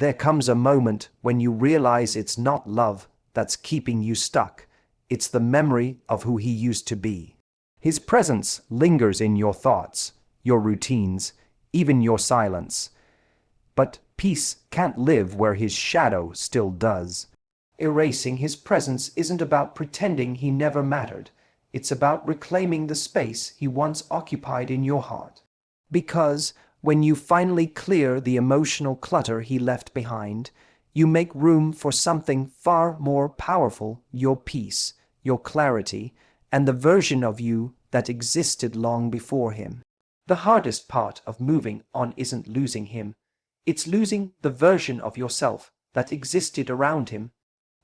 There comes a moment when you realize it's not love that's keeping you stuck. It's the memory of who he used to be. His presence lingers in your thoughts, your routines, even your silence. But peace can't live where his shadow still does. Erasing his presence isn't about pretending he never mattered. It's about reclaiming the space he once occupied in your heart. Because when you finally clear the emotional clutter he left behind, you make room for something far more powerful: your peace, your clarity, and the version of you that existed long before him. The hardest part of moving on isn't losing him. It's losing the version of yourself that existed around him.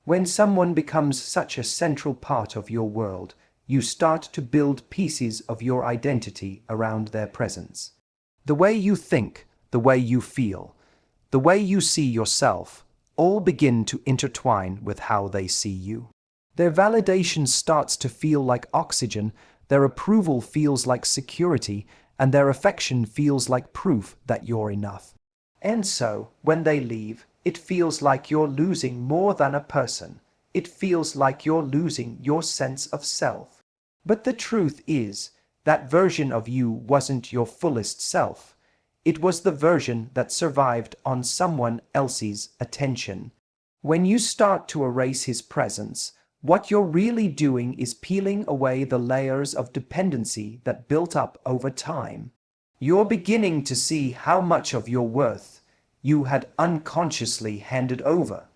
When someone becomes such a central part of your world, you start to build pieces of your identity around their presence. The way you think, the way you feel, the way you see yourself, all begin to intertwine with how they see you. Their validation starts to feel like oxygen, their approval feels like security, and their affection feels like proof that you're enough. And so, when they leave, it feels like you're losing more than a person. It feels like you're losing your sense of self. But the truth is, that version of you wasn't your fullest self. It was the version that survived on someone else's attention. When you start to erase his presence, what you're really doing is peeling away the layers of dependency that built up over time. You're beginning to see how much of your worth you had unconsciously handed over.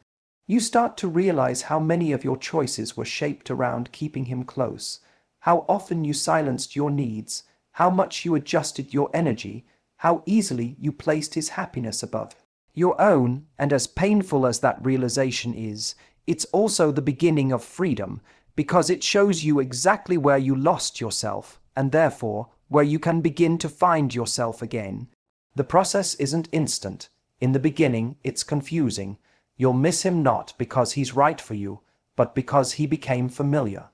You start to realize how many of your choices were shaped around keeping him close, how often you silenced your needs, how much you adjusted your energy, how easily you placed his happiness above your own. And as painful as that realization is, it's also the beginning of freedom, because it shows you exactly where you lost yourself, and therefore where you can begin to find yourself again. The process isn't instant. In the beginning, it's confusing. You'll miss him not because he's right for you, but because he became familiar.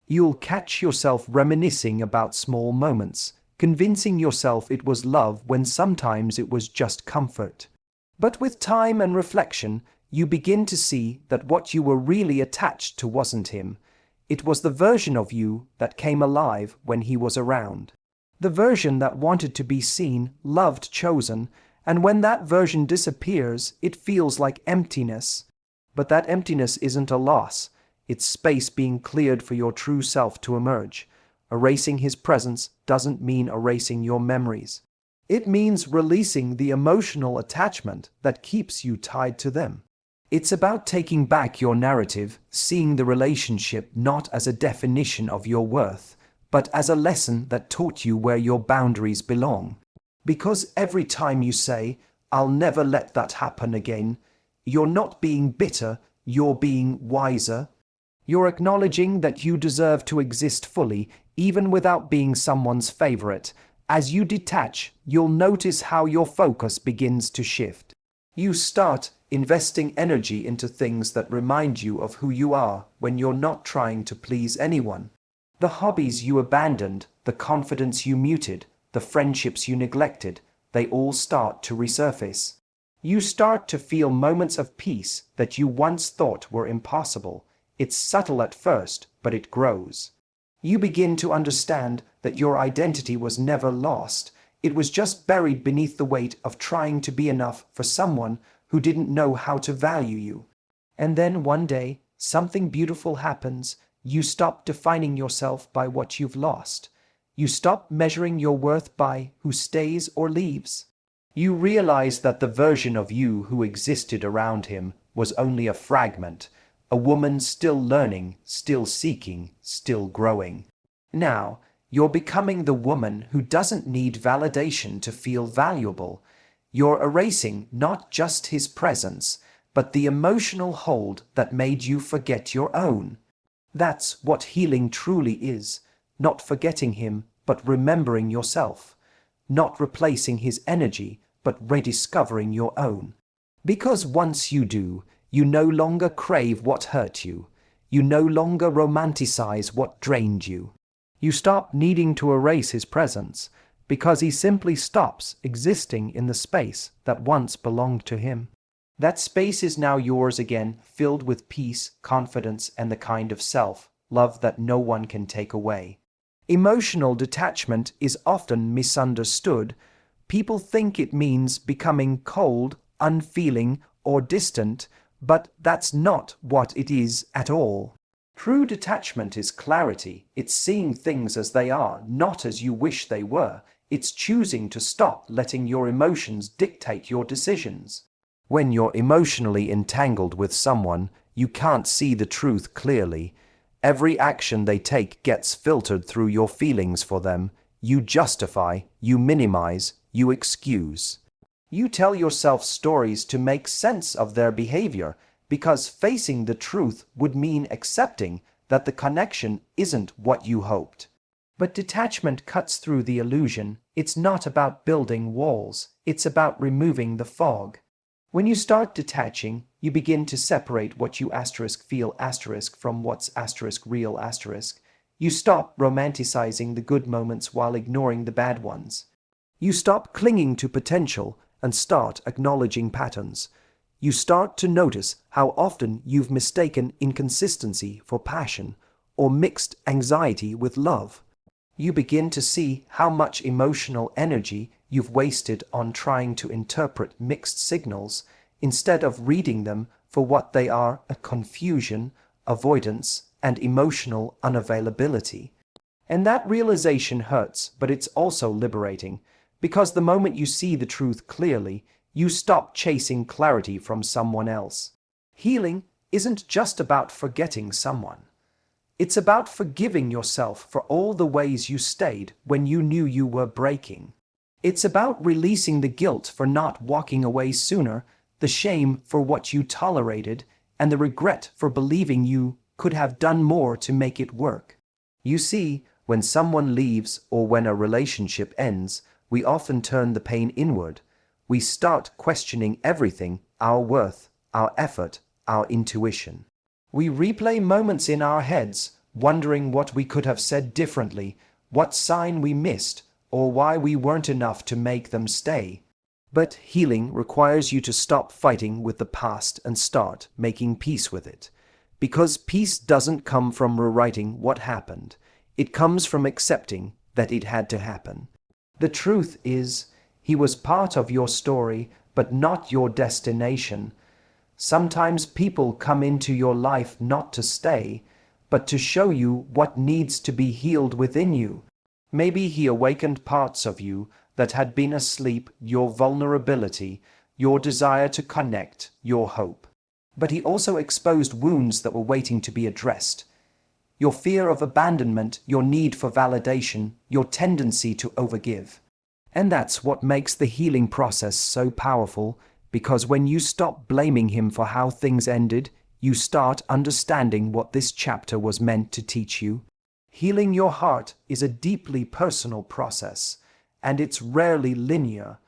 You'll catch yourself reminiscing about small moments, convincing yourself it was love when sometimes it was just comfort. But with time and reflection, you begin to see that what you were really attached to wasn't him. It was the version of you that came alive when he was around. The version that wanted to be seen, loved, chosen, and when that version disappears, it feels like emptiness. But that emptiness isn't a loss. It's space being cleared for your true self to emerge. Erasing his presence doesn't mean erasing your memories. It means releasing the emotional attachment that keeps you tied to them. It's about taking back your narrative, seeing the relationship not as a definition of your worth, but as a lesson that taught you where your boundaries belong. Because every time you say, "I'll never let that happen again," you're not being bitter, you're being wiser. You're acknowledging that you deserve to exist fully, even without being someone's favorite. As you detach, you'll notice how your focus begins to shift. You start investing energy into things that remind you of who you are when you're not trying to please anyone. The hobbies you abandoned, the confidence you muted, the friendships you neglected, they all start to resurface. You start to feel moments of peace that you once thought were impossible. It's subtle at first, but it grows. You begin to understand that your identity was never lost. It was just buried beneath the weight of trying to be enough for someone who didn't know how to value you. And then one day, something beautiful happens. You stop defining yourself by what you've lost. You stop measuring your worth by who stays or leaves. You realize that the version of you who existed around him was only a fragment, a woman still learning, still seeking, still growing. Now, you're becoming the woman who doesn't need validation to feel valuable. You're erasing not just his presence, but the emotional hold that made you forget your own. That's what healing truly is, not forgetting him, but remembering yourself, not replacing his energy, but rediscovering your own. Because once you do, you no longer crave what hurt you. You no longer romanticize what drained you. You stop needing to erase his presence, because he simply stops existing in the space that once belonged to him. That space is now yours again, filled with peace, confidence, and the kind of self-love that no one can take away. Emotional detachment is often misunderstood. People think it means becoming cold, unfeeling, or distant, but that's not what it is at all. True detachment is clarity. It's seeing things as they are, not as you wish they were. It's choosing to stop letting your emotions dictate your decisions. When you're emotionally entangled with someone, you can't see the truth clearly. Every action they take gets filtered through your feelings for them. You justify, you minimize, you excuse. You tell yourself stories to make sense of their behavior, because facing the truth would mean accepting that the connection isn't what you hoped. But detachment cuts through the illusion. It's not about building walls, it's about removing the fog. When you start detaching, you begin to separate what you feel from what's real. You stop romanticizing the good moments while ignoring the bad ones. You stop clinging to potential and start acknowledging patterns. You start to notice how often you've mistaken inconsistency for passion or mixed anxiety with love. You begin to see how much emotional energy you've wasted on trying to interpret mixed signals instead of reading them for what they are: a confusion, avoidance, and emotional unavailability. And that realization hurts, but it's also liberating, because the moment you see the truth clearly, you stop chasing clarity from someone else. Healing isn't just about forgetting someone. It's about forgiving yourself for all the ways you stayed when you knew you were breaking. It's about releasing the guilt for not walking away sooner, the shame for what you tolerated, and the regret for believing you could have done more to make it work. You see, when someone leaves or when a relationship ends, we often turn the pain inward. We start questioning everything: our worth, our effort, our intuition. We replay moments in our heads, wondering what we could have said differently, what sign we missed, or why we weren't enough to make them stay. But healing requires you to stop fighting with the past and start making peace with it. Because peace doesn't come from rewriting what happened. It comes from accepting that it had to happen. The truth is, he was part of your story, but not your destination. Sometimes people come into your life not to stay, but to show you what needs to be healed within you. Maybe he awakened parts of you that had been asleep: your vulnerability, your desire to connect, your hope. But he also exposed wounds that were waiting to be addressed. Your fear of abandonment, your need for validation, your tendency to overgive. And that's what makes the healing process so powerful, because when you stop blaming him for how things ended, you start understanding what this chapter was meant to teach you. Healing your heart is a deeply personal process, and it's rarely linear.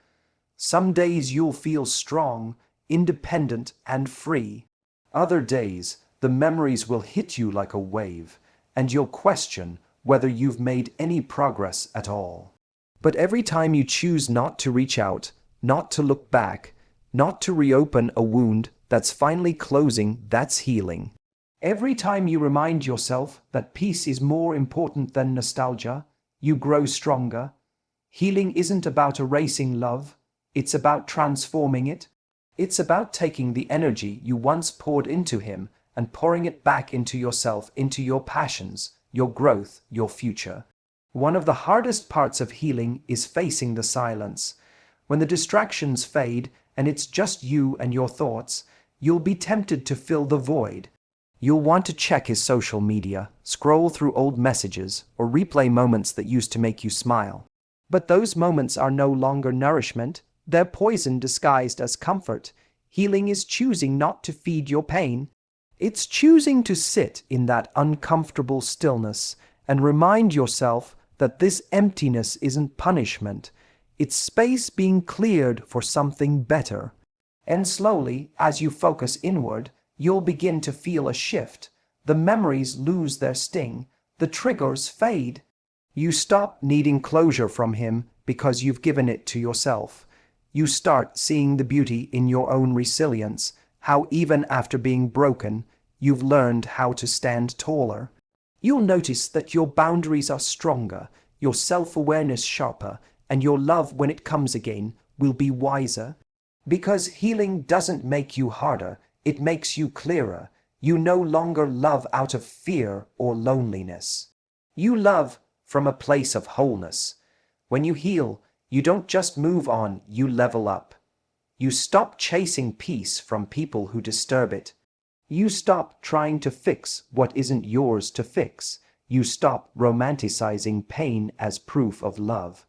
Some days you'll feel strong, independent, and free. Other days, the memories will hit you like a wave, and you'll question whether you've made any progress at all. But every time you choose not to reach out, not to look back, not to reopen a wound that's finally closing, that's healing. Every time you remind yourself that peace is more important than nostalgia, you grow stronger. Healing isn't about erasing love, it's about transforming it. It's about taking the energy you once poured into him and pouring it back into yourself, into your passions, your growth, your future. One of the hardest parts of healing is facing the silence. When the distractions fade and it's just you and your thoughts, you'll be tempted to fill the void. You'll want to check his social media, scroll through old messages, or replay moments that used to make you smile. But those moments are no longer nourishment, they're poison disguised as comfort. Healing is choosing not to feed your pain. It's choosing to sit in that uncomfortable stillness and remind yourself that this emptiness isn't punishment. It's space being cleared for something better. And slowly, as you focus inward, you'll begin to feel a shift. The memories lose their sting. The triggers fade. You stop needing closure from him because you've given it to yourself. You start seeing the beauty in your own resilience, how even after being broken, you've learned how to stand taller. You'll notice that your boundaries are stronger, your self-awareness sharper, and your love, when it comes again, will be wiser. Because healing doesn't make you harder, it makes you clearer. You no longer love out of fear or loneliness. You love from a place of wholeness. When you heal, you don't just move on, you level up. You stop chasing peace from people who disturb it. You stop trying to fix what isn't yours to fix. You stop romanticizing pain as proof of love.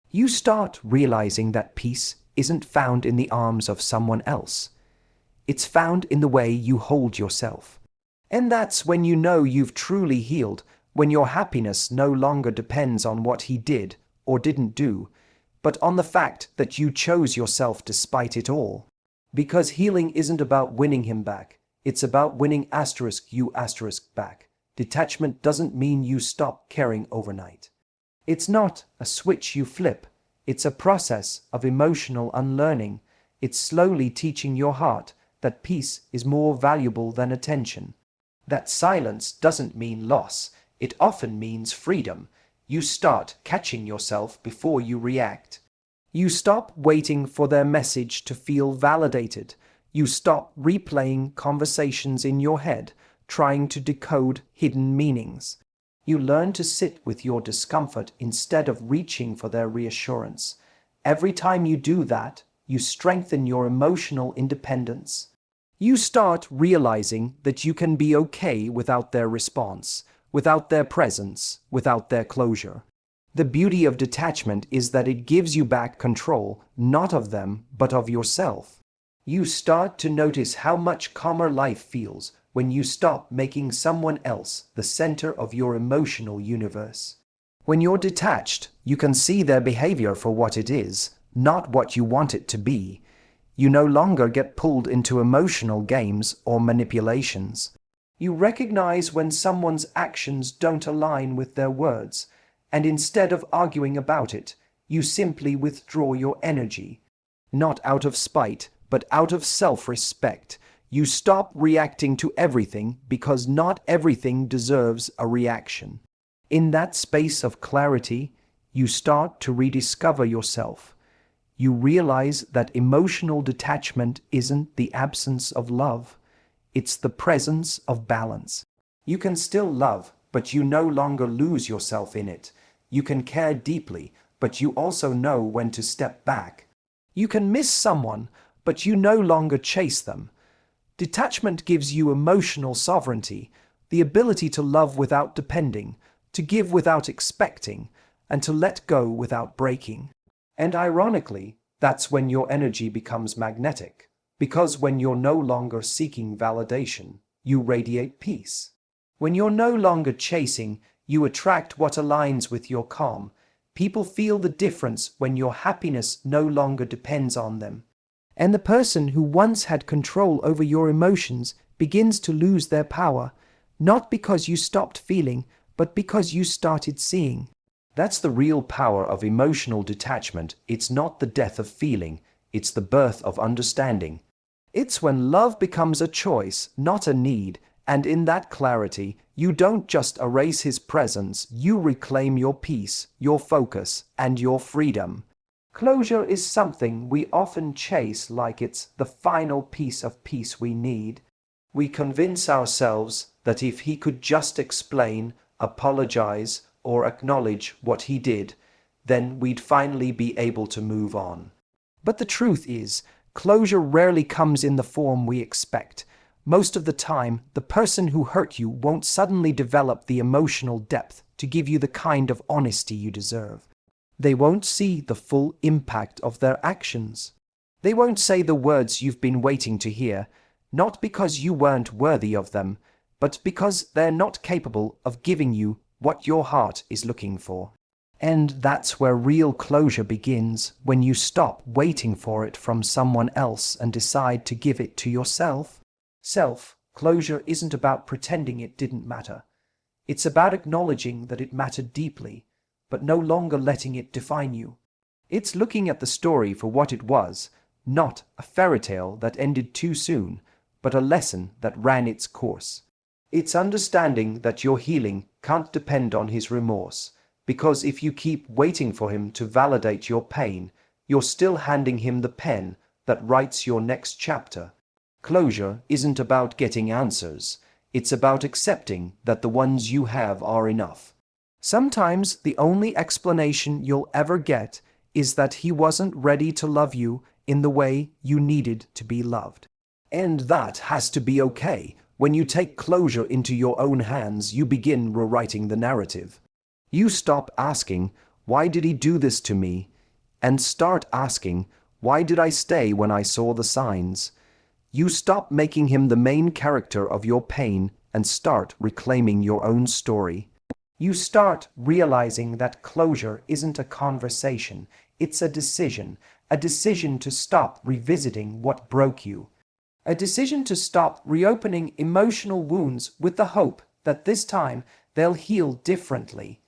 You start realizing that peace isn't found in the arms of someone else. It's found in the way you hold yourself. And that's when you know you've truly healed, when your happiness no longer depends on what he did or didn't do, but on the fact that you chose yourself despite it all. Because healing isn't about winning him back. It's about winning you back. Detachment doesn't mean you stop caring overnight. It's not a switch you flip. It's a process of emotional unlearning. It's slowly teaching your heart that peace is more valuable than attention. That silence doesn't mean loss. It often means freedom. You start catching yourself before you react. You stop waiting for their message to feel validated. You stop replaying conversations in your head, trying to decode hidden meanings. You learn to sit with your discomfort instead of reaching for their reassurance. Every time you do that, you strengthen your emotional independence. You start realizing that you can be okay without their response, without their presence, without their closure. The beauty of detachment is that it gives you back control, not of them, but of yourself. You start to notice how much calmer life feels when you stop making someone else the center of your emotional universe. When you're detached, you can see their behavior for what it is, not what you want it to be. You no longer get pulled into emotional games or manipulations. You recognize when someone's actions don't align with their words, and instead of arguing about it, you simply withdraw your energy. Not out of spite, but out of self-respect. You stop reacting to everything because not everything deserves a reaction. In that space of clarity, you start to rediscover yourself. You realize that emotional detachment isn't the absence of love. It's the presence of balance. You can still love, but you no longer lose yourself in it. You can care deeply, but you also know when to step back. You can miss someone, but you no longer chase them. Detachment gives you emotional sovereignty, the ability to love without depending, to give without expecting, and to let go without breaking. And ironically, that's when your energy becomes magnetic, because when you're no longer seeking validation, you radiate peace. When you're no longer chasing, you attract what aligns with your calm. People feel the difference when your happiness no longer depends on them. And the person who once had control over your emotions begins to lose their power, not because you stopped feeling, but because you started seeing. That's the real power of emotional detachment. It's not the death of feeling, it's the birth of understanding. It's when love becomes a choice, not a need, and in that clarity, you don't just erase his presence, you reclaim your peace, your focus, and your freedom. Closure is something we often chase like it's the final piece of peace we need. We convince ourselves that if he could just explain, apologize, or acknowledge what he did, then we'd finally be able to move on. But the truth is, closure rarely comes in the form we expect. Most of the time, the person who hurt you won't suddenly develop the emotional depth to give you the kind of honesty you deserve. They won't see the full impact of their actions. They won't say the words you've been waiting to hear, not because you weren't worthy of them, but because they're not capable of giving you what your heart is looking for. And that's where real closure begins, when you stop waiting for it from someone else and decide to give it to yourself. Self-closure isn't about pretending it didn't matter. It's about acknowledging that it mattered deeply, but no longer letting it define you. It's looking at the story for what it was, not a fairy tale that ended too soon, but a lesson that ran its course. It's understanding that your healing can't depend on his remorse, because if you keep waiting for him to validate your pain, you're still handing him the pen that writes your next chapter. Closure isn't about getting answers. It's about accepting that the ones you have are enough. Sometimes the only explanation you'll ever get is that he wasn't ready to love you in the way you needed to be loved. And that has to be okay. When you take closure into your own hands, you begin rewriting the narrative. You stop asking, "Why did he do this to me?" and start asking, "Why did I stay when I saw the signs?" You stop making him the main character of your pain and start reclaiming your own story. You start realizing that closure isn't a conversation, it's a decision to stop revisiting what broke you. A decision to stop reopening emotional wounds with the hope that this time they'll heal differently.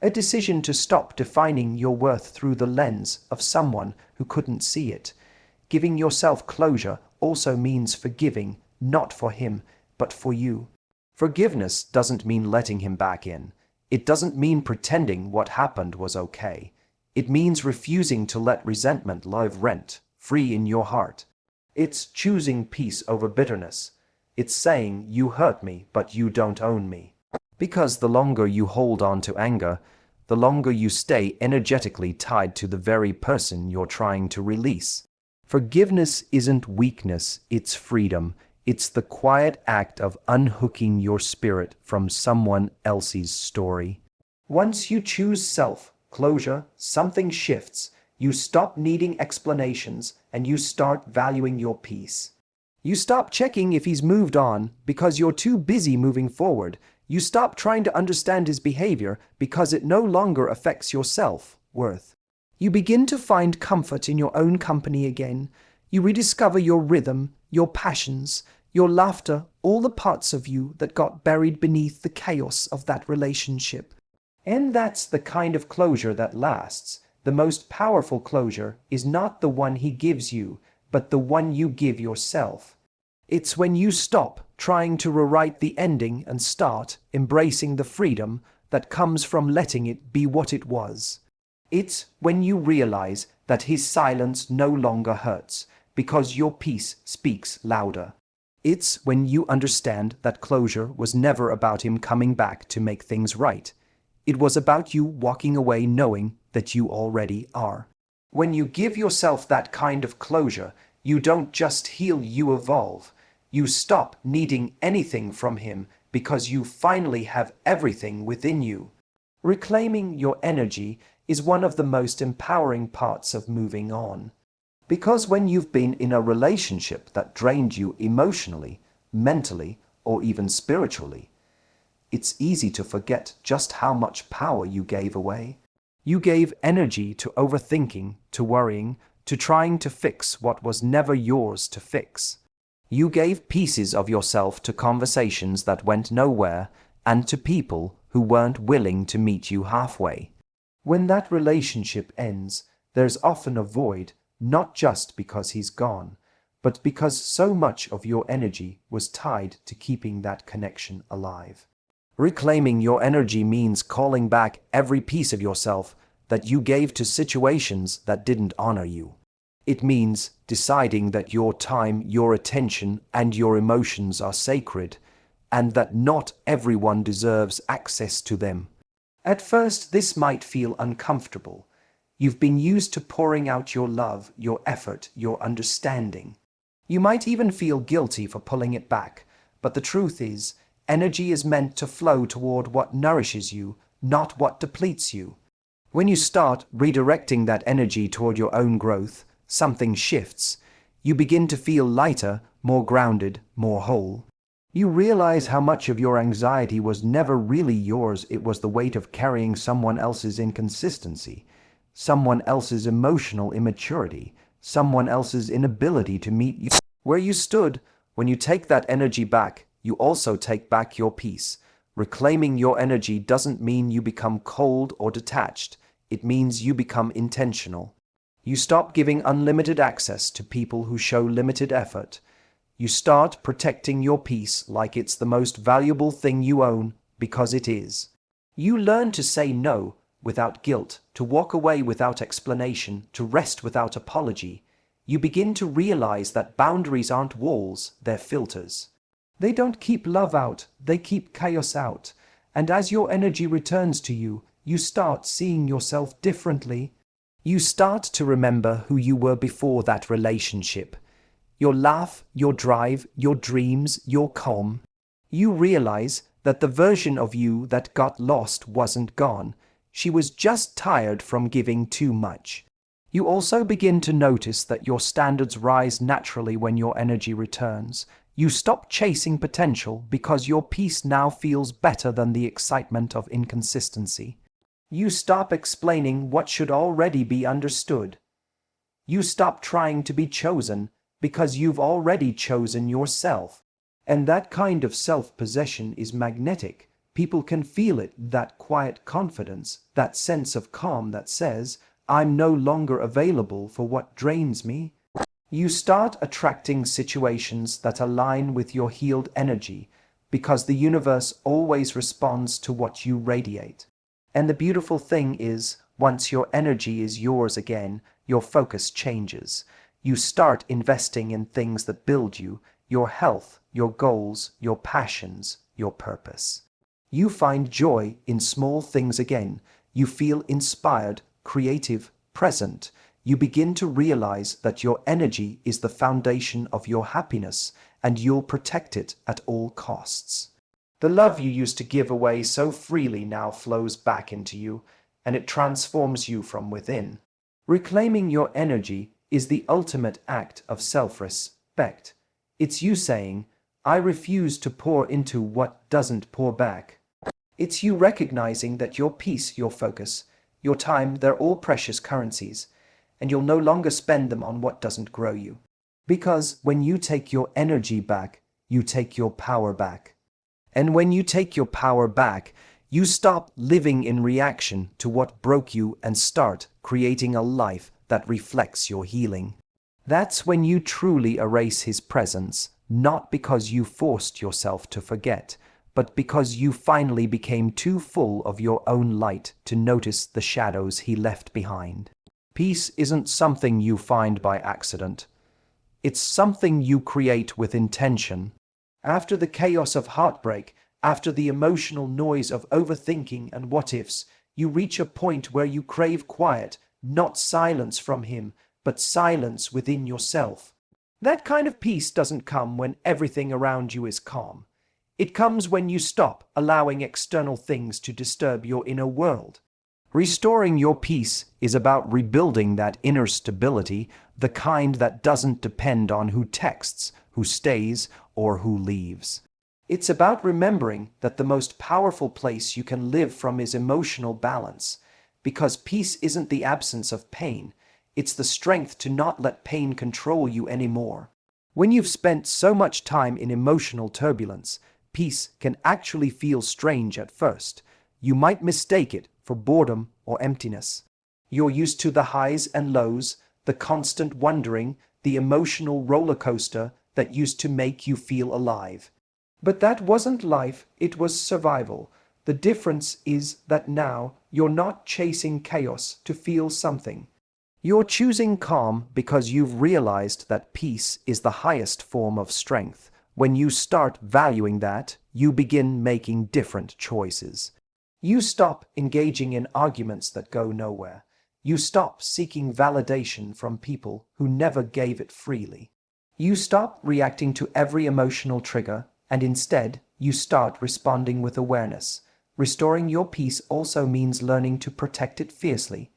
A decision to stop defining your worth through the lens of someone who couldn't see it. Giving yourself closure also means forgiving, not for him, but for you. Forgiveness doesn't mean letting him back in. It doesn't mean pretending what happened was okay. It means refusing to let resentment live rent free in your heart. It's choosing peace over bitterness. It's saying, "You hurt me, but you don't own me." Because the longer you hold on to anger, the longer you stay energetically tied to the very person you're trying to release. Forgiveness isn't weakness, it's freedom. It's the quiet act of unhooking your spirit from someone else's story. Once you choose self-closure, something shifts. You stop needing explanations and you start valuing your peace. You stop checking if he's moved on because you're too busy moving forward. You stop trying to understand his behavior because it no longer affects your self-worth. You begin to find comfort in your own company again. You rediscover your rhythm, your passions, your laughter, all the parts of you that got buried beneath the chaos of that relationship. And that's the kind of closure that lasts. The most powerful closure is not the one he gives you, but the one you give yourself. It's when you stop trying to rewrite the ending and start embracing the freedom that comes from letting it be what it was. It's when you realize that his silence no longer hurts because your peace speaks louder. It's when you understand that closure was never about him coming back to make things right. It was about you walking away knowing that you already are. When you give yourself that kind of closure, you don't just heal, you evolve. You stop needing anything from him because you finally have everything within you. Reclaiming your energy is one of the most empowering parts of moving on. Because when you've been in a relationship that drained you emotionally, mentally, or even spiritually, it's easy to forget just how much power you gave away. You gave energy to overthinking, to worrying, to trying to fix what was never yours to fix. You gave pieces of yourself to conversations that went nowhere and to people who weren't willing to meet you halfway. When that relationship ends, there's often a void, not just because he's gone, but because so much of your energy was tied to keeping that connection alive. Reclaiming your energy means calling back every piece of yourself that you gave to situations that didn't honor you. It means deciding that your time, your attention, and your emotions are sacred, and that not everyone deserves access to them. At first, this might feel uncomfortable. You've been used to pouring out your love, your effort, your understanding. You might even feel guilty for pulling it back, but the truth is, energy is meant to flow toward what nourishes you, not what depletes you. When you start redirecting that energy toward your own growth, something shifts. You begin to feel lighter, more grounded, more whole. You realize how much of your anxiety was never really yours. It was the weight of carrying someone else's inconsistency, someone else's emotional immaturity, someone else's inability to meet you where you stood. When you take that energy back, you also take back your peace. Reclaiming your energy doesn't mean you become cold or detached. It means you become intentional. You stop giving unlimited access to people who show limited effort. You start protecting your peace like it's the most valuable thing you own, because it is. You learn to say no without guilt, to walk away without explanation, to rest without apology. You begin to realize that boundaries aren't walls, they're filters. They don't keep love out, they keep chaos out. And as your energy returns to you, you start seeing yourself differently. You start to remember who you were before that relationship. Your laugh, your drive, your dreams, your calm. You realize that the version of you that got lost wasn't gone. She was just tired from giving too much. You also begin to notice that your standards rise naturally when your energy returns. You stop chasing potential because your peace now feels better than the excitement of inconsistency. You stop explaining what should already be understood. You stop trying to be chosen because you've already chosen yourself. And that kind of self-possession is magnetic. People can feel it, that quiet confidence, that sense of calm that says, I'm no longer available for what drains me. You start attracting situations that align with your healed energy because the universe always responds to what you radiate. And the beautiful thing is, once your energy is yours again, your focus changes. You start investing in things that build you, your health, your goals, your passions, your purpose. You find joy in small things again. You feel inspired, creative, present. You begin to realize that your energy is the foundation of your happiness, and you'll protect it at all costs. The love you used to give away so freely now flows back into you, and it transforms you from within. Reclaiming your energy is the ultimate act of self-respect. It's you saying, I refuse to pour into what doesn't pour back. It's you recognizing that your peace, your focus, your time, they're all precious currencies, and you'll no longer spend them on what doesn't grow you. Because when you take your energy back, you take your power back. And when you take your power back, you stop living in reaction to what broke you and start creating a life that reflects your healing. That's when you truly erase his presence, not because you forced yourself to forget, but because you finally became too full of your own light to notice the shadows he left behind. Peace isn't something you find by accident. It's something you create with intention. After the chaos of heartbreak, after the emotional noise of overthinking and what-ifs, you reach a point where you crave quiet, not silence from him, but silence within yourself. That kind of peace doesn't come when everything around you is calm. It comes when you stop allowing external things to disturb your inner world. Restoring your peace is about rebuilding that inner stability, the kind that doesn't depend on who texts, who stays, or who leaves. It's about remembering that the most powerful place you can live from is emotional balance, because peace isn't the absence of pain, it's the strength to not let pain control you anymore. When you've spent so much time in emotional turbulence, peace can actually feel strange at first. You might mistake it for boredom or emptiness. You're used to the highs and lows, the constant wondering, the emotional roller coaster that used to make you feel alive. But that wasn't life, it was survival. The difference is that now you're not chasing chaos to feel something. You're choosing calm because you've realized that peace is the highest form of strength. When you start valuing that, you begin making different choices. You stop engaging in arguments that go nowhere. You stop seeking validation from people who never gave it freely. You stop reacting to every emotional trigger, and instead, you start responding with awareness. Restoring your peace also means learning to protect it fiercely.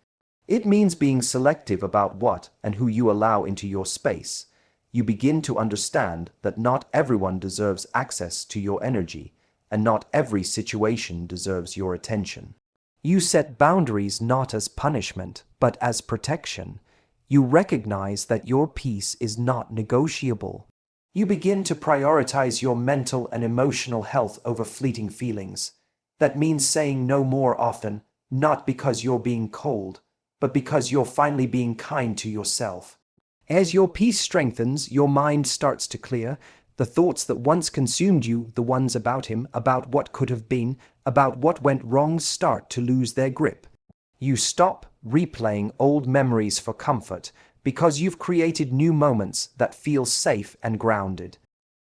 It means being selective about what and who you allow into your space. You begin to understand that not everyone deserves access to your energy, and not every situation deserves your attention. You set boundaries not as punishment, but as protection. You recognize that your peace is not negotiable. You begin to prioritize your mental and emotional health over fleeting feelings. That means saying no more often, not because you're being cold, but because you're finally being kind to yourself. As your peace strengthens, your mind starts to clear. The thoughts that once consumed you, the ones about him, about what could have been, about what went wrong, start to lose their grip. You stop replaying old memories for comfort because you've created new moments that feel safe and grounded.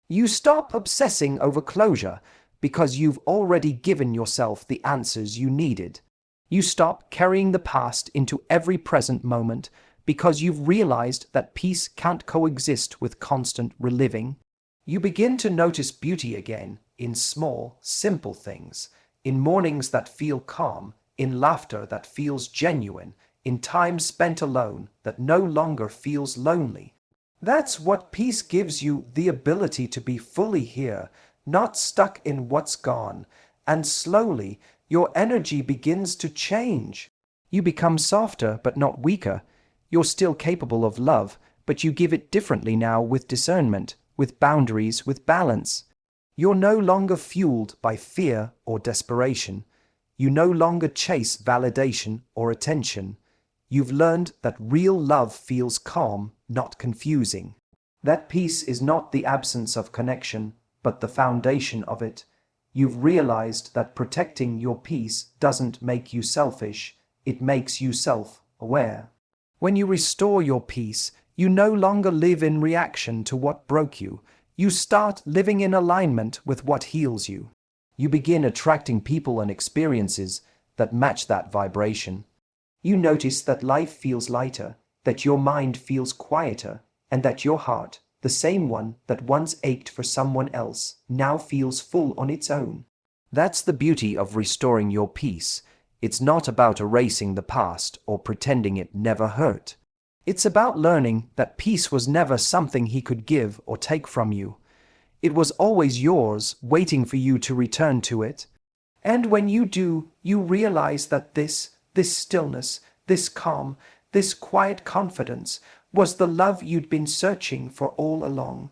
You stop obsessing over closure because you've already given yourself the answers you needed. You stop carrying the past into every present moment because you've realized that peace can't coexist with constant reliving. You begin to notice beauty again in small, simple things, in mornings that feel calm, in laughter that feels genuine, in time spent alone that no longer feels lonely. That's what peace gives you, the ability to be fully here, not stuck in what's gone, and slowly your energy begins to change. You become softer but not weaker. You're still capable of love, but you give it differently now, with discernment, with boundaries, with balance. You're no longer fueled by fear or desperation. You no longer chase validation or attention. You've learned that real love feels calm, not confusing. That peace is not the absence of connection, but the foundation of it. You've realized that protecting your peace doesn't make you selfish, it makes you self-aware. When you restore your peace, you no longer live in reaction to what broke you. You start living in alignment with what heals you. You begin attracting people and experiences that match that vibration. You notice that life feels lighter, that your mind feels quieter, and that your heart, the same one that once ached for someone else, now feels full on its own. That's the beauty of restoring your peace. It's not about erasing the past or pretending it never hurt. It's about learning that peace was never something he could give or take from you. It was always yours, waiting for you to return to it. And when you do, you realize that this stillness, this calm, this quiet confidence was the love you'd been searching for all along.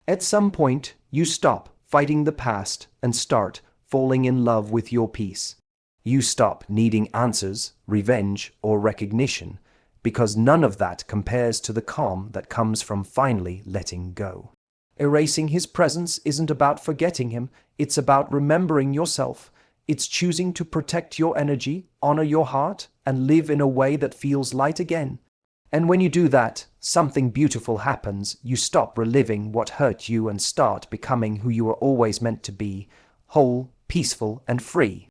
At some point, you stop fighting the past and start falling in love with your peace. You stop needing answers, revenge, or recognition, because none of that compares to the calm that comes from finally letting go. Erasing his presence isn't about forgetting him, it's about remembering yourself. It's choosing to protect your energy, honor your heart, and live in a way that feels light again. And when you do that, something beautiful happens. You stop reliving what hurt you and start becoming who you were always meant to be, whole, peaceful, and free.